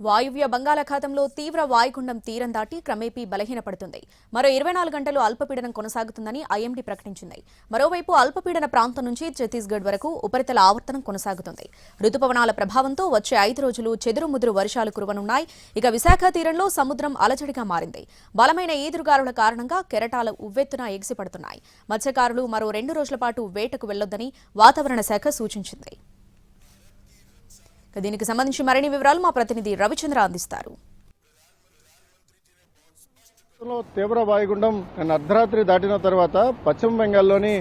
వాయువ్య బంగాళాఖాతంలో తీవ్ర వాయుగుండం తీరం దాటి క్రమేపీ బలహీనపడుతుంది. మరో 24 గంటలు అల్పపీడనం కొనసాగుతుందని ఐఎండీ ప్రకటించింది. మరోవైపు అల్పపీడన ప్రాంతం నుంచి ఛత్తీస్గఢ్ వరకు ఉపరితల ఆవర్తనం కొనసాగుతుంది. రుతుపవనాల ప్రభావంతో వచ్చే 5 రోజులు చెదురుముదురు వర్షాలు కురవనున్నాయి. ఇక విశాఖ తీరంలో సముద్రం అలజడిగా మారింది. బలమైన ఈదురుగాలుల కారణంగా కెరటాలు ఉవ్వెత్తున ఎగిసిపడుతున్నాయి. మత్స్యకారులు మరో 2 రోజుల పాటు వేటకు వెళ్లొద్దని వాతావరణ శాఖ సూచించింది. దీనికి సంబంధించి మరిన్ని వివరాలు మా ప్రతినిధి రవిచంద్ర అందిస్తారు. తీవ్ర వాయుగుండం అర్ధరాత్రి దాటిన తర్వాత పశ్చిమ బెంగాల్లోని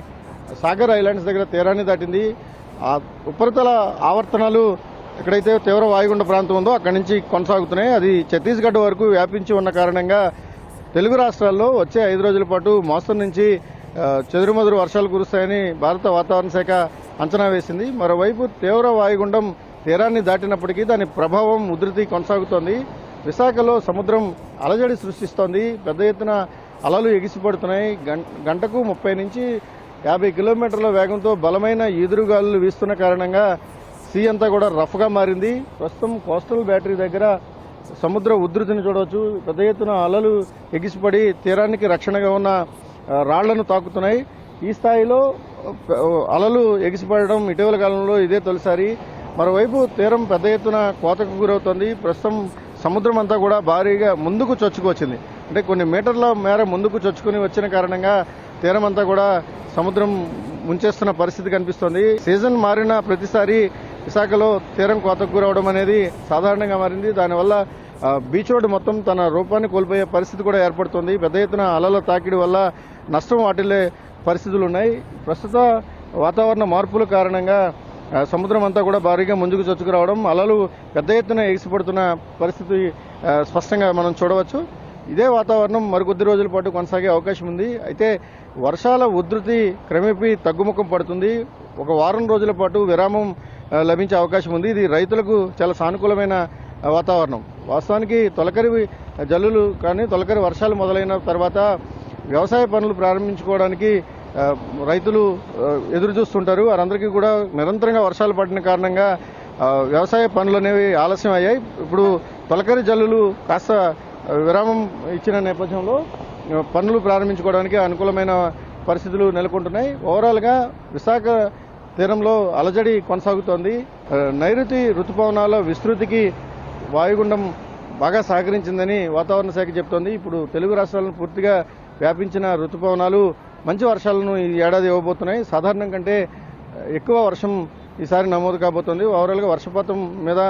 సాగర్ ఐలాండ్స్ దగ్గర తీరాన్ని దాటింది. ఆ ఉపరితల ఆవర్తనాలు ఎక్కడైతే తీవ్ర వాయుగుండ ప్రాంతం ఉందో అక్కడి నుంచి కొనసాగుతున్నాయి. అది ఛత్తీస్గఢ్ వరకు వ్యాపించి ఉన్న కారణంగా తెలుగు రాష్ట్రాల్లో వచ్చే 5 రోజుల పాటు మోస్తరు నుంచి చెదురుమదురు వర్షాలు కురుస్తాయని భారత వాతావరణ శాఖ అంచనా వేసింది. మరోవైపు తీవ్ర వాయుగుండం తీరాన్ని దాటినప్పటికీ దాని ప్రభావం ఉధృతి కొనసాగుతోంది. విశాఖలో సముద్రం అలజడి సృష్టిస్తోంది. పెద్ద ఎత్తున అలలు ఎగిసిపడుతున్నాయి. గంటకు 30 నుంచి 50 కిలోమీటర్ల వేగంతో బలమైన ఈదురుగాలులు వీస్తున్న కారణంగా సీ అంతా కూడా రఫ్గా మారింది. ప్రస్తుతం కోస్టల్ బ్యాటరీ దగ్గర సముద్ర ఉధృతిని చూడవచ్చు. పెద్ద ఎత్తున అలలు ఎగిసిపడి తీరానికి రక్షణగా ఉన్న రాళ్లను తాకుతున్నాయి. ఈ స్థాయిలో అలలు ఎగిసిపడడం ఇటీవల కాలంలో ఇదే తొలిసారి. మరోవైపు తీరం పెద్ద ఎత్తున కోతకు గురవుతోంది. ప్రస్తుతం సముద్రం అంతా కూడా భారీగా ముందుకు చొచ్చుకొచ్చింది. అంటే కొన్ని మీటర్ల మేర ముందుకు చొచ్చుకుని వచ్చిన కారణంగా తీరం అంతా కూడా సముద్రం ముంచేస్తున్న పరిస్థితి కనిపిస్తోంది. సీజన్ మారిన ప్రతిసారి విశాఖలో తీరం కోతకు గురవడం అనేది సాధారణంగా మారింది. దానివల్ల బీచ్ రోడ్డు మొత్తం తన రూపాన్ని కోల్పోయే పరిస్థితి కూడా ఏర్పడుతోంది. పెద్ద ఎత్తున అలల తాకిడి వల్ల నష్టం వాటిల్లే పరిస్థితులు ఉన్నాయి. ప్రస్తుత వాతావరణ మార్పుల కారణంగా సముద్రం అంతా కూడా భారీగా ముందుకు చొచ్చుకురావడం, అలలు పెద్ద ఎత్తున ఎగిసిపడుతున్న పరిస్థితి స్పష్టంగా మనం చూడవచ్చు. ఇదే వాతావరణం మరికొద్ది రోజుల పాటు కొనసాగే అవకాశం ఉంది. అయితే వర్షాల ఉధృతి క్రమేపీ తగ్గుముఖం పడుతుంది. ఒక వారం రోజుల పాటు విరామం లభించే అవకాశం ఉంది. ఇది రైతులకు చాలా సానుకూలమైన వాతావరణం. వాస్తవానికి తొలకరి జల్లులు కానీ తొలకరి వర్షాలు మొదలైన తర్వాత వ్యవసాయ పనులు ప్రారంభించుకోవడానికి రైతులు ఎదురు చూస్తుంటారు. వారందరికీ కూడా నిరంతరంగా వర్షాలు పడిన కారణంగా వ్యవసాయ పనులు అనేవి ఆలస్యం అయ్యాయి. ఇప్పుడు తొలకరి జల్లులు కాస్త విరామం ఇచ్చిన నేపథ్యంలో పనులు ప్రారంభించుకోవడానికి అనుకూలమైన పరిస్థితులు నెలకొంటున్నాయి. ఓవరాల్గా విశాఖ తీరంలో అలజడి కొనసాగుతోంది. నైరుతి రుతుపవనాల విస్తృతికి వాయుగుండం బాగా సహకరించిందని వాతావరణ శాఖ చెబుతోంది. ఇప్పుడు తెలుగు రాష్ట్రాలను పూర్తిగా వ్యాపించిన రుతుపవనాలు మంచి వర్షాలను ఈ ఏడాది ఇవ్వబోతున్నాయి. సాధారణం కంటే ఎక్కువ వర్షం ఈసారి నమోదు కాబోతోంది. ఓవరాల్గా వర్షపాతం మీద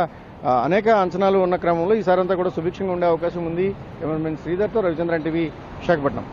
అనేక అంచనాలు ఉన్న క్రమంలో ఈసారి అంతా కూడా సుభిక్షంగా ఉండే అవకాశం ఉంది. కెమెరామెన్ శ్రీధర్తో రవిచంద్రన్ టీవీ, విశాఖపట్నం.